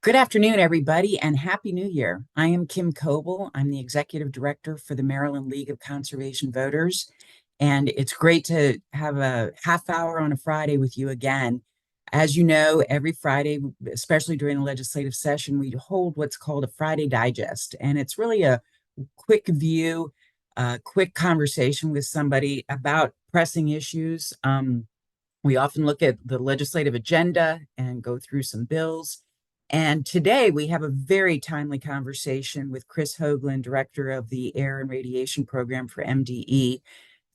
Good afternoon, everybody, and Happy New Year. I am Kim Coble. I'm the Executive Director for the Maryland League of Conservation Voters, and it's great to have a half hour on a Friday with you again. As you know, every Friday, especially during the legislative session, we hold what's called a Friday Digest, and it's really a quick view, quick conversation with somebody about pressing issues. We often look at the legislative agenda and go through some bills. And today we have a very timely conversation with Chris Hoagland, Director of the Air and Radiation Program for MDE,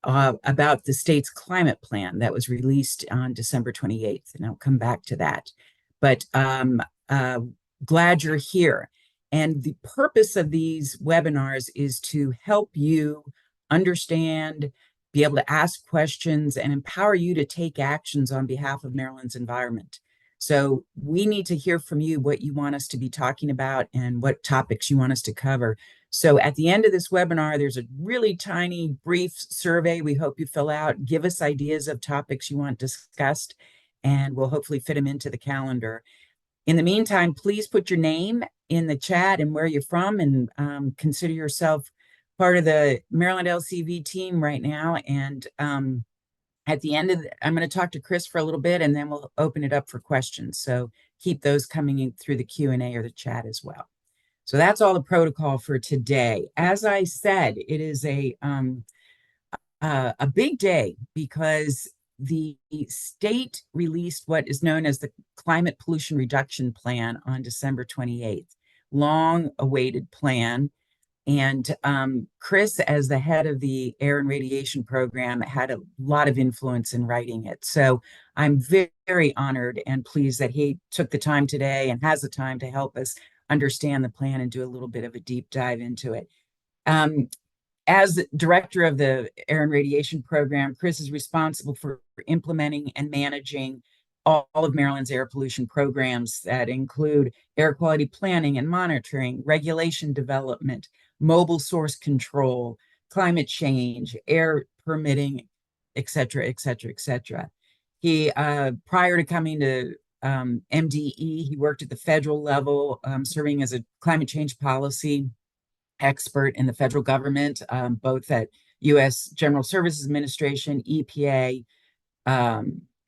about the state's climate plan that was released on December 28th. And I'll come back to that. But uh, glad you're here. And the purpose of these webinars is to help you understand, be able to ask questions, and empower you to take actions on behalf of Maryland's environment. So we need to hear from you what you want us to be talking about and what topics you want us to cover. So at the end of this webinar, there's a really tiny, brief survey we hope you fill out. Give us ideas of topics you want discussed, and we'll hopefully fit them into the calendar. In the meantime, please put your name in the chat and where you're from, and consider yourself part of the Maryland LCV team right now. And at the end I'm going to talk to Chris for a little bit, and then we'll open it up for questions. So keep those coming in through the Q&A or the chat as well. So that's all the protocol for today. As I said, it is a big day because the state released what is known as the Climate Pollution Reduction Plan on December 28th. Long awaited plan. And Chris, as the head of the Air and Radiation Program, had a lot of influence in writing it. So I'm very, very honored and pleased that he took the time today and has the time to help us understand the plan and do a little bit of a deep dive into it. As director of the Air and Radiation Program, Chris is responsible for implementing and managing all of Maryland's air pollution programs that include air quality planning and monitoring, regulation development, mobile source control, climate change, air permitting, et cetera, et cetera, et cetera. He, prior to coming to MDE, he worked at the federal level, serving as a climate change policy expert in the federal government, both at U.S. General Services Administration, EPA,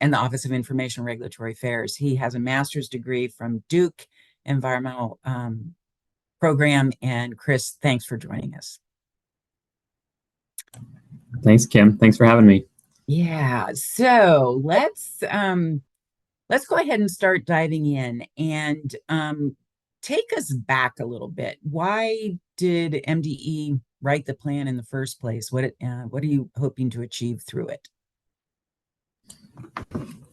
and the Office of Information Regulatory Affairs. He has a master's degree from Duke Environmental Program. And Chris, thanks for joining us. Thanks, Kim. Thanks for having me. Yeah, so let's go ahead and start diving in, and take us back a little bit. Why did MDE write the plan in the first place? What are you hoping to achieve through it?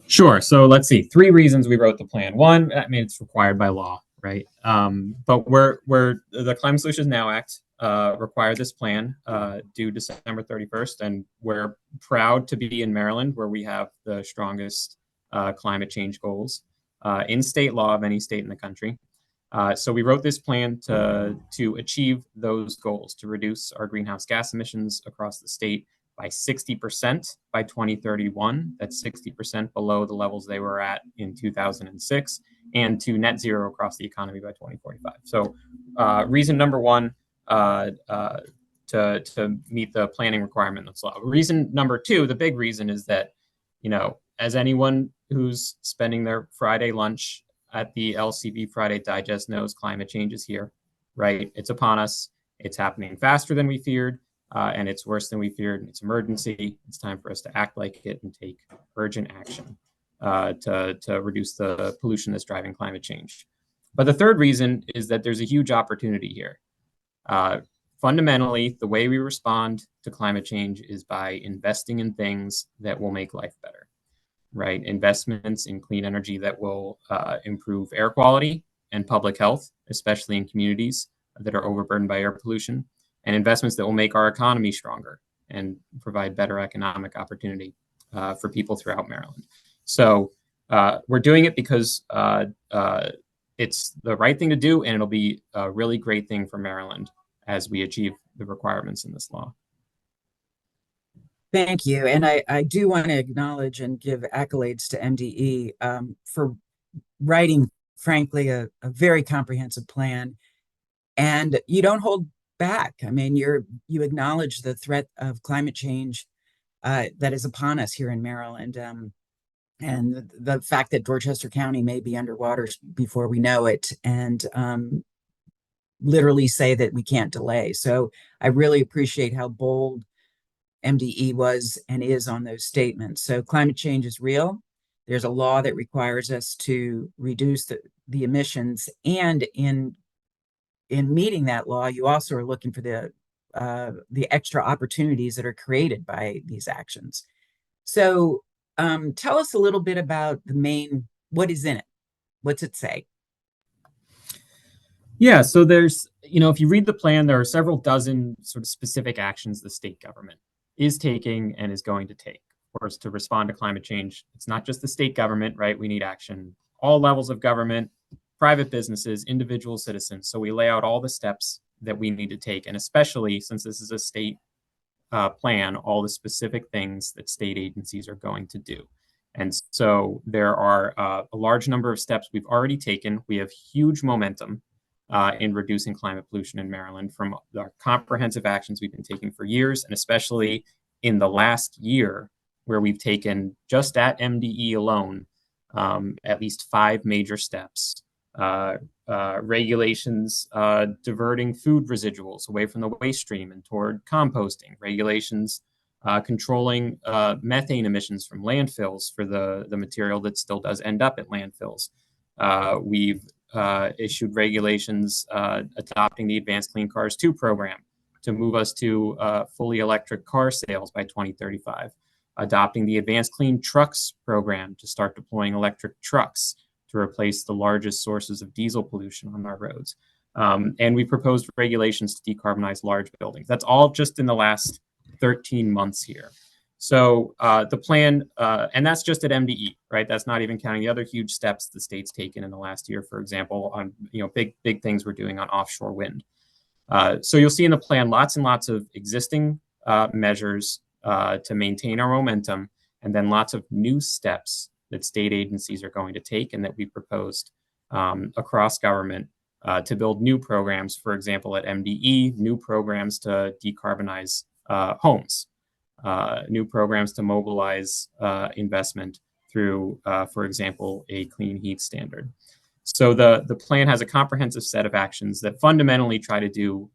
Sure. So let's see. 3 reasons we wrote the plan. One, I mean, it's required by law, right? But we're the Climate Solutions Now Act required this plan due December 31st, and we're proud to be in Maryland, where we have the strongest climate change goals in state law of any state in the country. So we wrote this plan to achieve those goals, to reduce our greenhouse gas emissions across the state by 60% by 2031. That's 60% below the levels they were at in 2006, and to net zero across the economy by 2045. So reason number one, to meet the planning requirement in this law. Reason number 2, the big reason, is that, as anyone who's spending their Friday lunch at the LCV Friday Digest knows, climate change is here, right? It's upon us. It's happening faster than we feared, and it's worse than we feared. It's emergency. It's time for us to act like it and take urgent action to reduce the pollution that's driving climate change. But the third reason is that there's a huge opportunity here. Fundamentally, the way we respond to climate change is by investing in things that will make life better. Right? Investments in clean energy that will improve air quality and public health, especially in communities that are overburdened by air pollution, and investments that will make our economy stronger and provide better economic opportunity for people throughout Maryland. So we're doing it because it's the right thing to do, and it'll be a really great thing for Maryland as we achieve the requirements in this law. Thank you. And I do want to acknowledge and give accolades to MDE for writing frankly, a very comprehensive plan, and you don't hold back. I mean, you acknowledge the threat of climate change that is upon us here in Maryland, and the fact that Dorchester County may be underwater before we know it, and literally say that we can't delay. So I really appreciate how bold MDE was and is on those statements. So climate change is real. There's a law that requires us to reduce the emissions, and in meeting that law, you also are looking for the extra opportunities that are created by these actions. So tell us a little bit about what is in it? What's it say? Yeah, so there's, if you read the plan, there are several dozen sort of specific actions the state government is taking and is going to take. Of course, to respond to climate change, it's not just the state government, right? We need action, all levels of government, private businesses, individual citizens. So we lay out all the steps that we need to take, and especially since this is a state plan, all the specific things that state agencies are going to do. And so there are a large number of steps we've already taken. We have huge momentum in reducing climate pollution in Maryland from our comprehensive actions we've been taking for years, and especially in the last year, where we've taken just at MDE alone at least 5 major steps. Regulations diverting food residuals away from the waste stream and toward composting, regulations controlling methane emissions from landfills for the material that still does end up at landfills. We've issued regulations adopting the Advanced Clean Cars 2 program to move us to fully electric car sales by 2035, adopting the Advanced Clean Trucks program to start deploying electric trucks to replace the largest sources of diesel pollution on our roads. And we proposed regulations to decarbonize large buildings. That's all just in the last 13 months here. So the plan, and that's just at MDE, right? That's not even counting the other huge steps the state's taken in the last year, for example, on big things we're doing on offshore wind. So you'll see in the plan lots and lots of existing measures to maintain our momentum, and then lots of new steps that state agencies are going to take and that we proposed across government to build new programs, for example, at MDE, new programs to decarbonize homes, new programs to mobilize investment through, for example, a clean heat standard. So the plan has a comprehensive set of actions that fundamentally try to do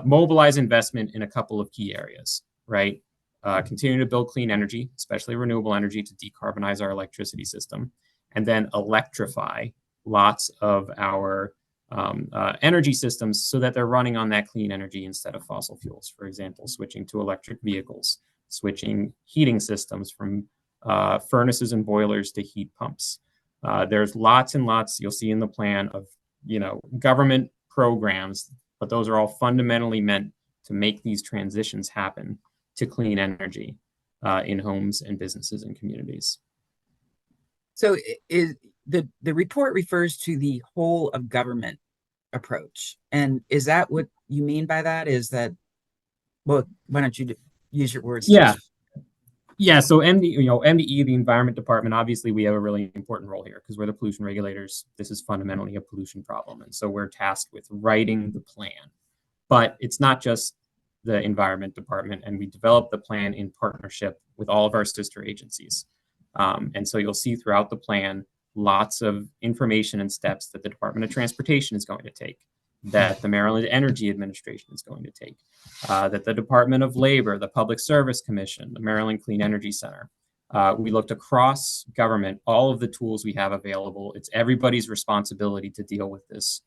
mobilize investment in a couple of key areas, right? Continue to build clean energy, especially renewable energy, to decarbonize our electricity system, and then electrify lots of our energy systems so that they're running on that clean energy instead of fossil fuels. For example, switching to electric vehicles, switching heating systems from furnaces and boilers to heat pumps. There's lots and lots you'll see in the plan of government programs, but those are all fundamentally meant to make these transitions happen to clean energy in homes and businesses and communities. So the report refers to the whole of government approach. And is that what you mean by that? Is that, well, why don't you use your words? Yeah. Yeah, so MDE, the Environment Department, obviously we have a really important role here because we're the pollution regulators. This is fundamentally a pollution problem. And so we're tasked with writing the plan. But it's not just the Environment Department, and we developed the plan in partnership with all of our sister agencies. And so you'll see throughout the plan lots of information and steps that the Department of Transportation is going to take, that the Maryland Energy Administration is going to take, that the Department of Labor, the Public Service Commission, the Maryland Clean Energy Center. We looked across government, all of the tools we have available. It's everybody's responsibility to deal with this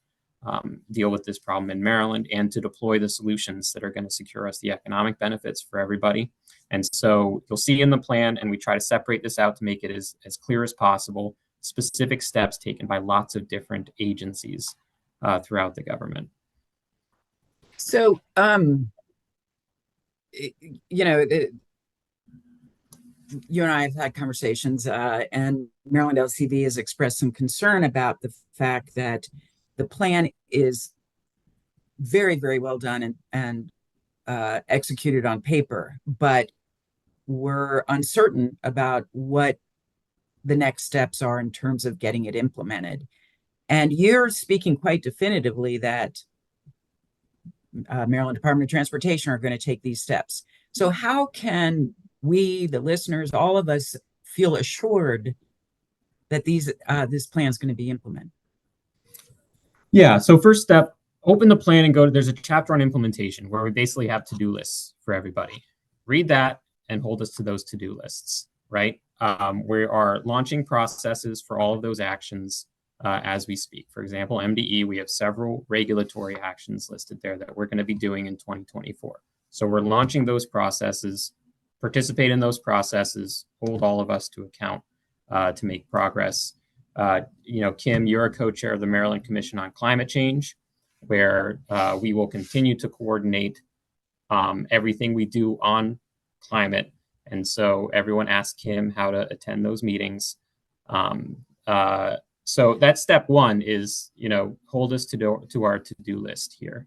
problem in Maryland and to deploy the solutions that are going to secure us the economic benefits for everybody. And so you'll see in the plan, and we try to separate this out to make it as clear as possible, specific steps taken by lots of different agencies throughout the government. So, you and I have had conversations, and Maryland LCV has expressed some concern about the fact that the plan is very, very well done and executed on paper, but we're uncertain about what the next steps are in terms of getting it implemented. And you're speaking quite definitively that Maryland Department of Transportation are going to take these steps. So how can we, the listeners, all of us, feel assured that this plan is going to be implemented? Yeah. So first step, open the plan and go to, there's a chapter on implementation where we basically have to-do lists for everybody. Read that and hold us to those to-do lists, right? We are launching processes for all of those actions as we speak. For example, MDE, we have several regulatory actions listed there that we're going to be doing in 2024. So we're launching those processes, participate in those processes, hold all of us to account to make progress. Kim, you're a co-chair of the Maryland Commission on Climate Change, where we will continue to coordinate everything we do on climate. And so everyone asked Kim how to attend those meetings. So that's step one is, hold us to our to-do list here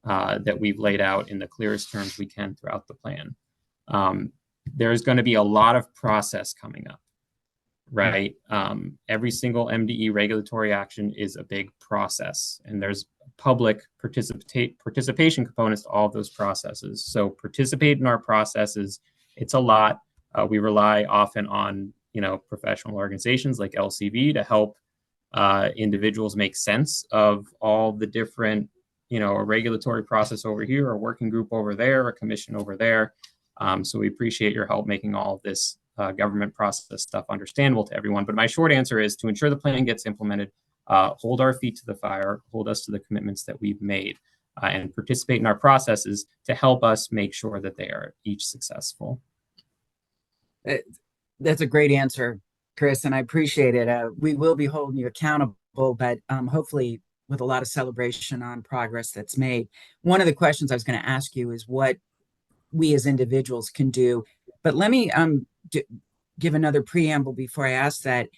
that we've laid out in the clearest terms we can throughout the plan. There's going to be a lot of process coming up, right? Every single MDE regulatory action is a big process, and there's public participation components to all of those processes. So participate in our processes. It's a lot. We rely often on, professional organizations like LCV to help individuals make sense of all the different, a regulatory process over here, a working group over there, a commission over there. So we appreciate your help making all of this government process stuff understandable to everyone. But my short answer is to ensure the plan gets implemented, hold our feet to the fire, hold us to the commitments that we've made, and participate in our processes to help us make sure that they are each successful. That's a great answer, Chris, and I appreciate it. We will be holding you accountable, but hopefully with a lot of celebration on progress that's made. One of the questions I was going to ask you is what we as individuals can do. But let me give another preamble before I ask that.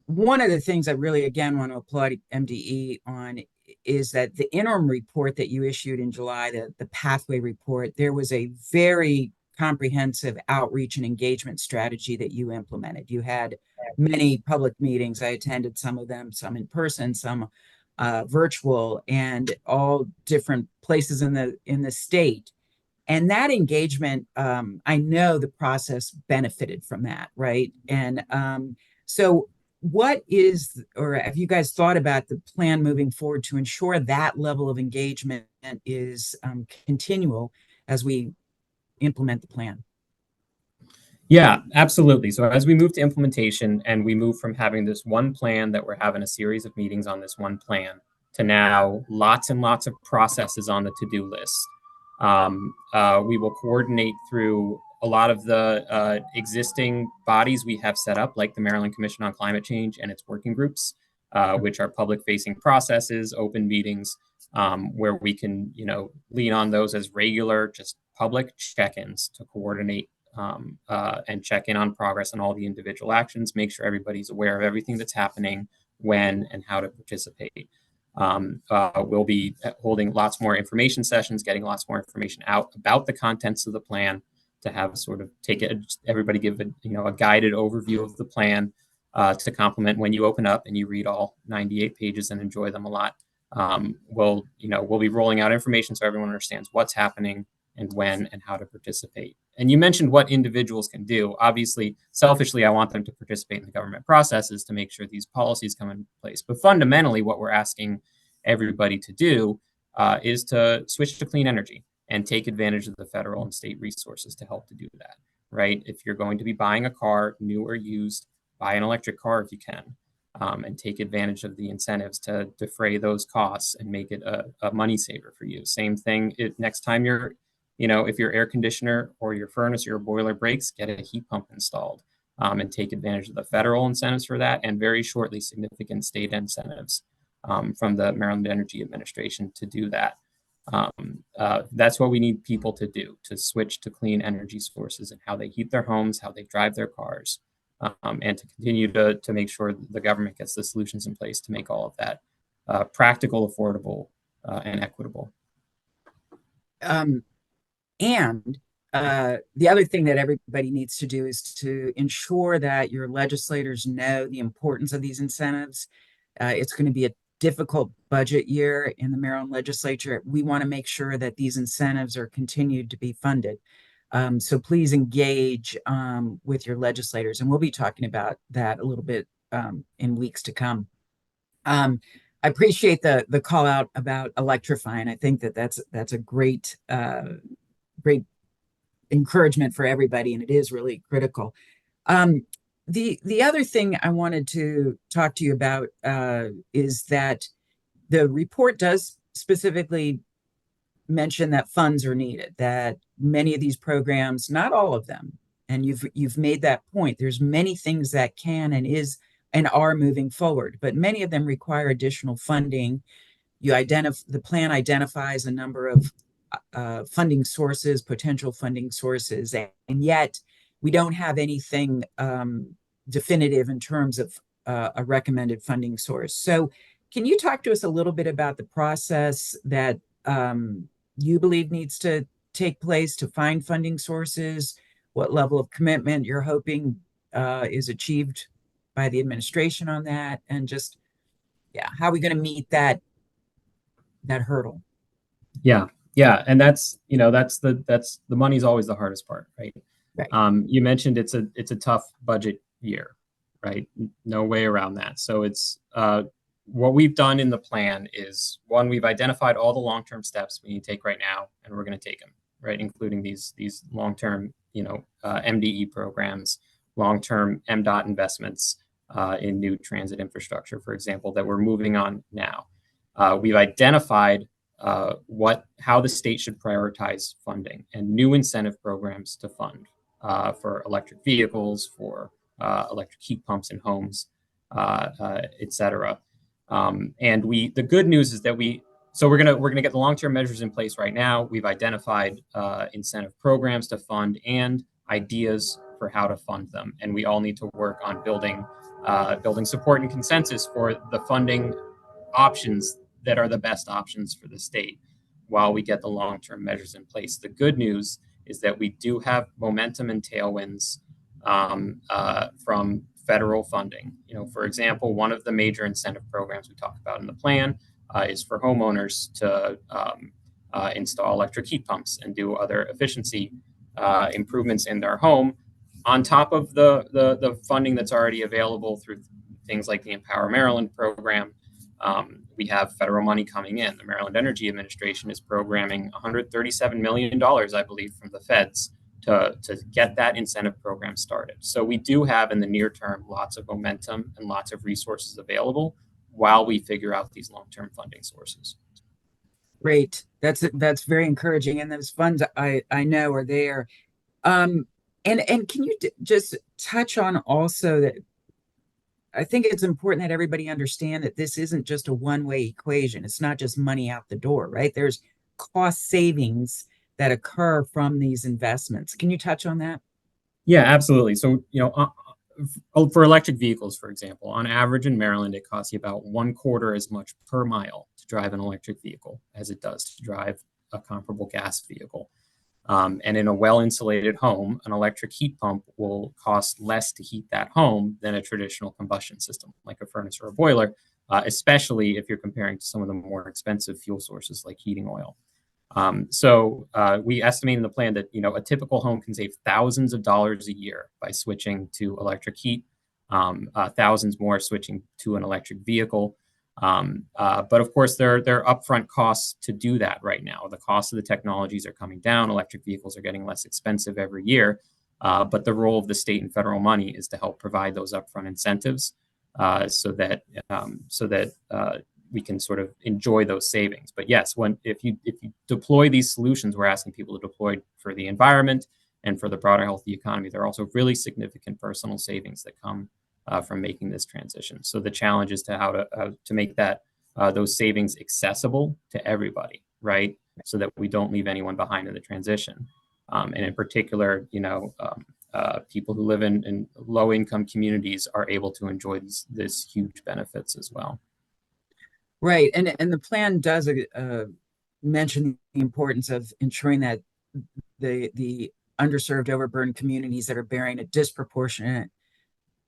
One of the things I really, again, want to applaud MDE on is that the interim report that you issued in July, the pathway report, there was a very comprehensive outreach and engagement strategy that you implemented. You had many public meetings. I attended some of them, some in person, some virtual, and all different places in the state. And that engagement, I know the process benefited from that, right? And so what is, or have you guys thought about the plan moving forward to ensure that level of engagement is continual as we implement the plan? Yeah, absolutely. So as we move to implementation and we move from having this one plan that we're having a series of meetings on this one plan to now lots and lots of processes on the to-do list. We will coordinate through a lot of the existing bodies we have set up, like the Maryland Commission on Climate Change and its working groups, which are public-facing processes, open meetings, where we can, lean on those as regular, just public check-ins to coordinate and check in on progress on all the individual actions, make sure everybody's aware of everything that's happening, when, and how to participate. We'll be holding lots more information sessions, getting lots more information out about the contents of the plan to have sort of everybody give a guided overview of the plan to complement when you open up and you read all 98 pages and enjoy them a lot. We'll be rolling out information so everyone understands what's happening and when and how to participate. And you mentioned what individuals can do. Obviously, selfishly, I want them to participate in the government processes to make sure these policies come into place. But fundamentally, what we're asking everybody to do is to switch to clean energy and take advantage of the federal and state resources to help to do that, right? If you're going to be buying a car, new or used, buy an electric car if you can, and take advantage of the incentives to defray those costs and make it a money saver for you. Same thing, next time if your air conditioner or your furnace or your boiler breaks, get a heat pump installed and take advantage of the federal incentives for that, and very shortly significant state incentives from the Maryland Energy Administration to do that. That's what we need people to do, to switch to clean energy sources and how they heat their homes, how they drive their cars, and to continue to make sure the government gets the solutions in place to make all of that practical, affordable, and equitable. And the other thing that everybody needs to do is to ensure that your legislators know the importance of these incentives. It's going to be a difficult budget year in the Maryland legislature. We want to make sure that these incentives are continued to be funded. So please engage with your legislators, and we'll be talking about that a little bit in weeks to come. I appreciate the call out about electrifying. I think that that's a great encouragement for everybody, and it is really critical. Um, the other thing I wanted to talk to you about is that the report does specifically mention that funds are needed, that many of these programs, not all of them, and you've made that point. There's many things that can and are moving forward, but many of them require additional funding. The plan identifies a number of funding sources, potential funding sources, and yet we don't have anything definitive in terms of a recommended funding source. So, can you talk to us a little bit about the process that you believe needs to take place to find funding sources? What level of commitment you're hoping is achieved by the administration on that, and just how are we going to meet that hurdle? Yeah, yeah, and that's the money's always the hardest part, right? Right. You mentioned it's a tough budget year, right? No way around that. So it's what we've done in the plan is one, we've identified all the long-term steps we need to take right now, and we're going to take them, right? Including these long-term, MDE programs, long-term MDOT investments in new transit infrastructure, for example, that we're moving on now. We've identified how the state should prioritize funding and new incentive programs to fund for electric vehicles, for electric heat pumps in homes, et cetera. And the good news is that we're gonna get the long-term measures in place right now. We've identified incentive programs to fund and ideas for how to fund them, and we all need to work on building support and consensus for the funding options that are the best options for the state while we get the long-term measures in place. The good news is that we do have momentum and tailwinds from federal funding. For example, one of the major incentive programs we talk about in the plan is for homeowners to install electric heat pumps and do other efficiency improvements in their home, on top of the funding that's already available through things like the Empower Maryland program. We have federal money coming in. The Maryland Energy Administration is programming $137 million, I believe, from the feds to get that incentive program started. So we do have in the near term lots of momentum and lots of resources available while we figure out these long-term funding sources. Great. That's very encouraging, and those funds I know are there. Um, and can you just touch on also that I think it's important that everybody understand that this isn't just a one-way equation. It's not just money out the door, right? There's cost savings that occur from these investments. Can you touch on that? Yeah, absolutely. So, for electric vehicles, for example, on average in Maryland, it costs you about 1/4 as much per mile to drive an electric vehicle as it does to drive a comparable gas vehicle. And in a well-insulated home, an electric heat pump will cost less to heat that home than a traditional combustion system, like a furnace or a boiler, especially if you're comparing to some of the more expensive fuel sources like heating oil. So we estimate in the plan that a typical home can save thousands of dollars a year by switching to electric heat, thousands more switching to an electric vehicle. But of course, there are upfront costs to do that right now. The cost of the technologies are coming down. Electric vehicles are getting less expensive every year. But the role of the state and federal money is to help provide those upfront incentives so that we can sort of enjoy those savings. But yes, if you deploy these solutions, we're asking people to deploy for the environment and for the broader health of the economy. There are also really significant personal savings that come from making this transition. So the challenge is how to make those savings accessible to everybody, right? So that we don't leave anyone behind in the transition. And in particular, people who live in low-income communities are able to enjoy these huge benefits as well. Right. And the plan does mention the importance of ensuring that the underserved, overburdened communities that are bearing a disproportionate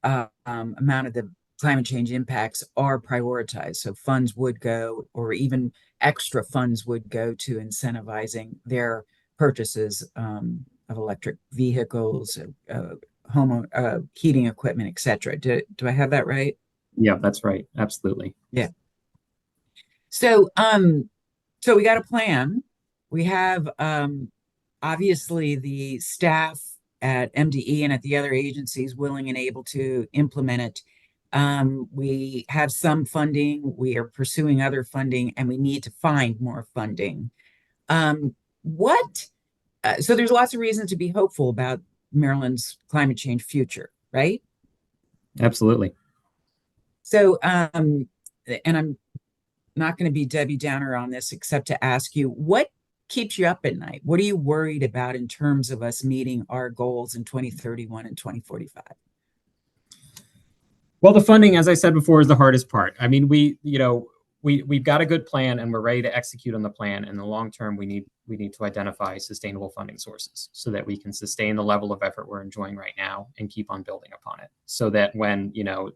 amount of the climate change impacts are prioritized. So funds would go, or even extra funds would go to incentivizing their purchases of electric vehicles, home heating equipment, etc. Do I have that right? Yeah, that's right. Absolutely. Yeah. So we got a plan. We have obviously the staff at MDE and at the other agencies willing and able to implement it. We have some funding, we are pursuing other funding, and we need to find more funding. What So there's lots of reasons to be hopeful about Maryland's climate change future, right? Absolutely. So, and I'm not going to be Debbie Downer on this, except to ask you, what keeps you up at night? What are you worried about in terms of us meeting our goals in 2031 and 2045? Well, the funding, as I said before, is the hardest part. I mean, we've got a good plan and we're ready to execute on the plan. In the long term, we need to identify sustainable funding sources so that we can sustain the level of effort we're enjoying right now and keep on building upon it. So that when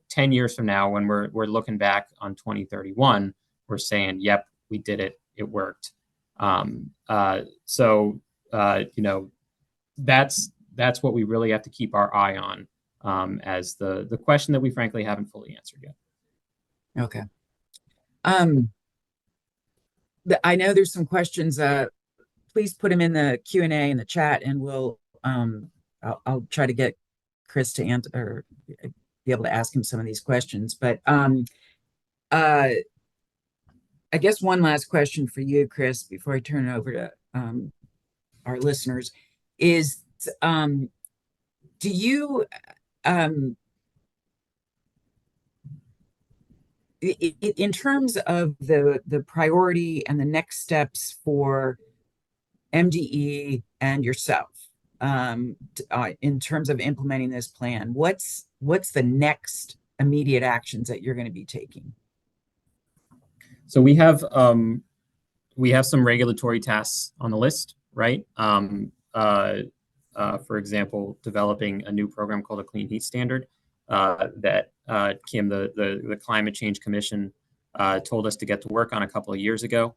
10 years from now, when we're looking back on 2031, we're saying, "Yep, we did it. It worked." So that's what we really have to keep our eye on, as the question that we frankly haven't fully answered yet. Okay. I know there's some questions. Please put them in the Q&A in the chat, and I'll try to get Chris to answer or be able to ask him some of these questions. But I guess one last question for you, Chris, before I turn it over to our listeners, is do you in terms of the priority and the next steps for MDE and yourself, in terms of implementing this plan, what's the next immediate actions that you're going to be taking? So we have some regulatory tasks on the list, right? For example, developing a new program called a Clean Heat Standard that Kim, the Climate Change Commission, told us to get to work on a couple of years ago.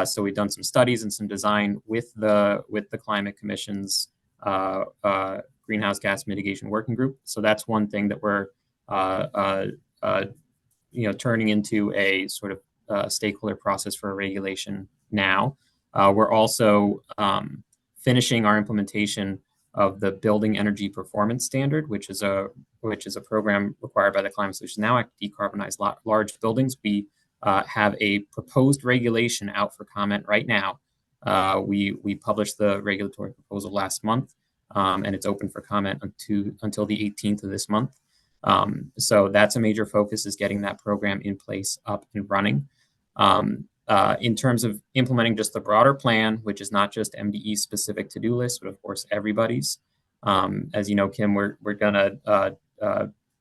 So we've done some studies and some design with the Climate Commission's greenhouse gas mitigation working group. So that's one thing that we're turning into a sort of stakeholder process for a regulation now. We're also finishing our implementation of the Building Energy Performance Standard, which is a program required by the Climate Solutions Now Act to decarbonize large buildings. We have a proposed regulation out for comment right now. We published the regulatory proposal last month, and it's open for comment until the 18th of this month. So that's a major focus, is getting that program in place, up and running. In terms of implementing just the broader plan, which is not just MDE specific to-do list, but of course everybody's. As you know, Kim, we're gonna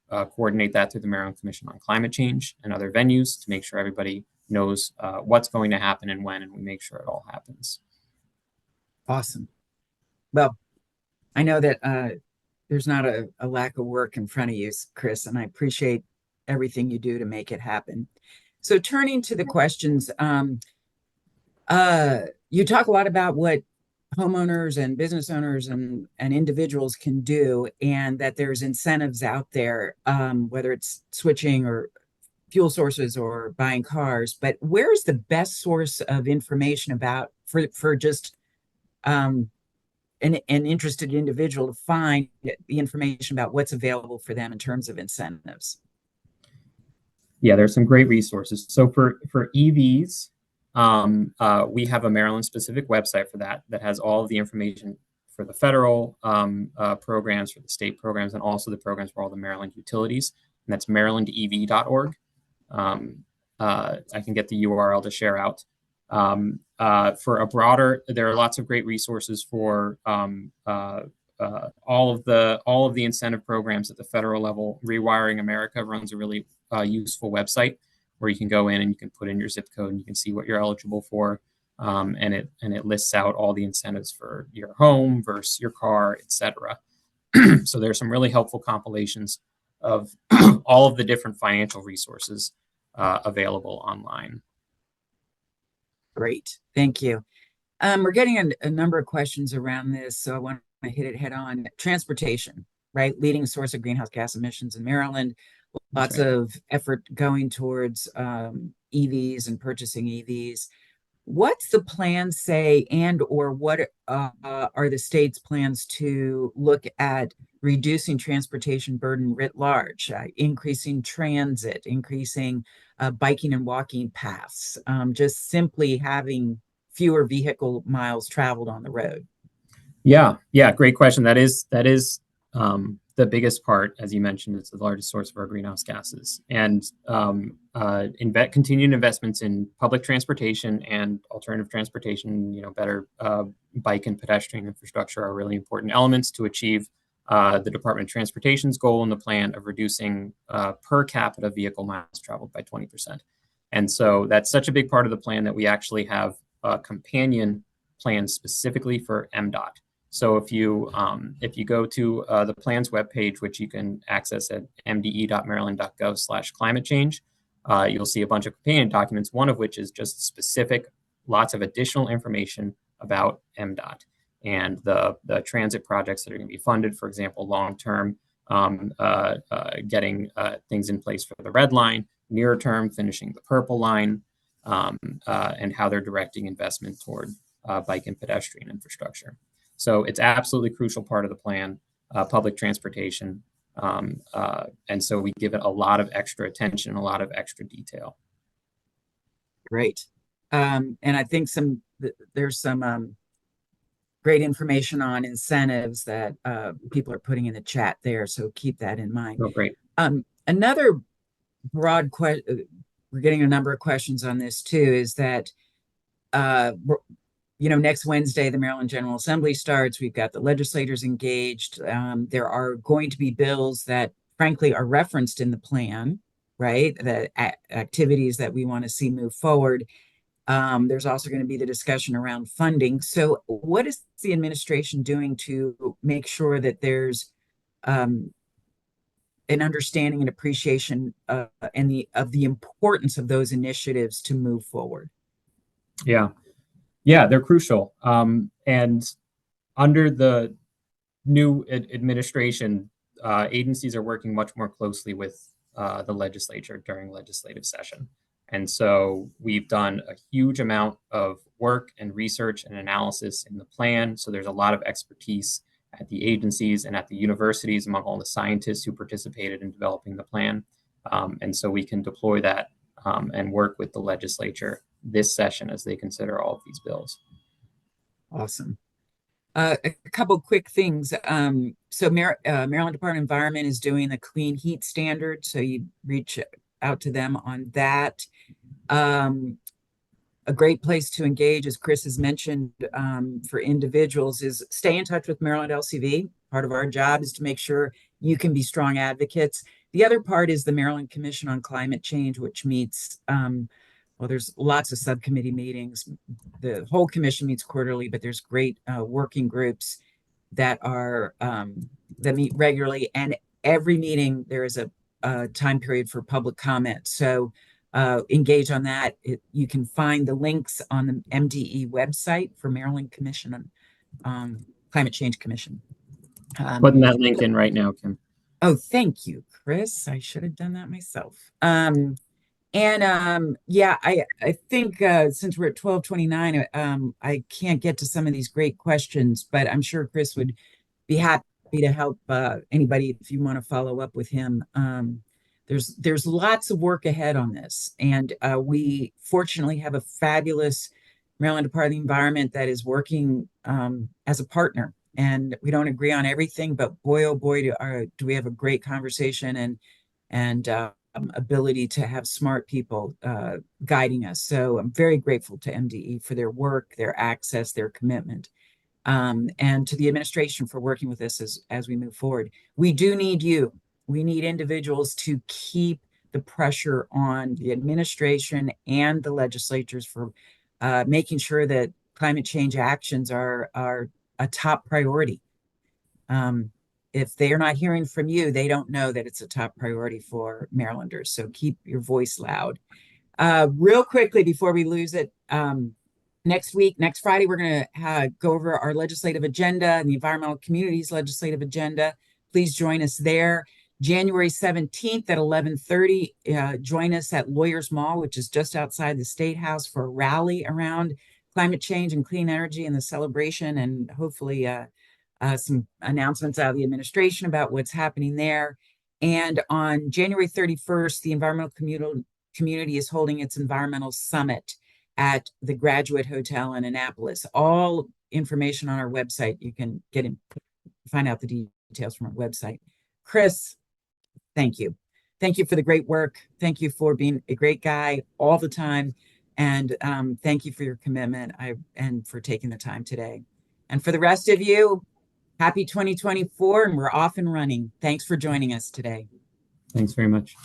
coordinate that through the Maryland Commission on Climate Change and other venues to make sure everybody knows what's going to happen and when, and we make sure it all happens. Awesome. Well, I know that there's not a lack of work in front of you, Chris, and I appreciate everything you do to make it happen. So turning to the questions, you talk a lot about what homeowners and business owners and individuals can do, and that there's incentives out there, whether it's switching or fuel sources or buying cars. But where's the best source of information about for just an interested individual to find the information about what's available for them in terms of incentives? Yeah, there's some great resources. So for EVs, we have a Maryland-specific website for that has all of the information for the federal programs, for the state programs, and also the programs for all the Maryland utilities. And that's marylandev.org. I can get the URL to share out. For a broader, there are lots of great resources for all of the incentive programs at the federal level. Rewiring America runs a really useful website where you can go in and you can put in your zip code and you can see what you're eligible for. and it lists out all the incentives for your home versus your car, etc. So there's some really helpful compilations of all of the different financial resources available online. Great, thank you. We're getting a number of questions around this, so I want to hit it head on. Transportation, right? Leading source of greenhouse gas emissions in Maryland. Lots of effort going towards EVs and purchasing EVs. What's the plan say, and or what are the state's plans to look at reducing transportation burden writ large, increasing transit, increasing biking and walking paths, just simply having fewer vehicle miles traveled on the road? Yeah, great question. That is the biggest part, as you mentioned. It's the largest source of our greenhouse gases, and continued investments in public transportation and alternative transportation, better bike and pedestrian infrastructure are really important elements to achieve the Department of Transportation's goal in the plan of reducing per capita vehicle miles traveled by 20%. And so that's such a big part of the plan that we actually have a companion plan specifically for MDOT. So if you go to the plan's webpage, which you can access at mde.maryland.gov/climate change, you'll see a bunch of companion documents, one of which is just specific, lots of additional information about MDOT and the transit projects that are going to be funded, for example, long-term, getting things in place for the red line, nearer term, finishing the purple line, and how they're directing investment toward bike and pedestrian infrastructure. So it's absolutely crucial part of the plan, public transportation. And so we give it a lot of extra attention, a lot of extra detail. Great. And I think there's some great information on incentives that people are putting in the chat there. So keep that in mind. Oh, great. Another broad question, we're getting a number of questions on this too, is that next Wednesday, the Maryland General Assembly starts. We've got the legislators engaged. There are going to be bills that, frankly, are referenced in the plan, right? The activities that we want to see move forward. There's also going to be the discussion around funding. So what is the administration doing to make sure that there's an understanding and appreciation of the importance of those initiatives to move forward? Yeah, they're crucial. And under the new administration, agencies are working much more closely with the legislature during legislative session. And so we've done a huge amount of work and research and analysis in the plan. So there's a lot of expertise at the agencies and at the universities among all the scientists who participated in developing the plan. And so we can deploy that and work with the legislature this session as they consider all of these bills. Awesome. A couple quick things. So Maryland Department of Environment is doing the clean heat standard. So you reach out to them on that. A great place to engage, as Chris has mentioned, for individuals is stay in touch with Maryland LCV. Part of our job is to make sure you can be strong advocates. The other part is the Maryland Commission on Climate Change, which meets, there's lots of subcommittee meetings. The whole commission meets quarterly, but there's great working groups that meet regularly. And every meeting, there is a time period for public comment. So engage on that. You can find the links on the MDE website for Maryland Commission on Climate Change Commission. Putting that link in right now, Kim. Oh, thank you, Chris. I should have done that myself. Yeah, I think since we're at 12:29, I can't get to some of these great questions, but I'm sure Chris would be happy to help anybody if you want to follow up with him. There's lots of work ahead on this, and we fortunately have a fabulous Maryland Department of the Environment that is working as a partner. And we don't agree on everything, but boy, oh boy, do we have a great conversation and ability to have smart people guiding us. So I'm very grateful to MDE for their work, their access, their commitment, and to the administration for working with us as we move forward. We do need you. We need individuals to keep the pressure on the administration and the legislatures for making sure that climate change actions are a top priority. If they are not hearing from you, they don't know that it's a top priority for Marylanders. So keep your voice loud. Real quickly before we lose it, next week, next Friday, we're going to go over our legislative agenda and the environmental communities legislative agenda. Please join us there. January 17th at 11:30, join us at Lawyers Mall, which is just outside the State House, for a rally around climate change and clean energy and the celebration, and hopefully some announcements out of the administration about what's happening there. And on January 31st, the environmental community is holding its environmental summit at the Graduate Hotel in Annapolis. All information on our website. You can find out the details from our website. Chris, thank you. Thank you for the great work. Thank you for being a great guy all the time. And thank you for your commitment and for taking the time today. And for the rest of you, happy 2024, and we're off and running. Thanks for joining us today. Thanks very much.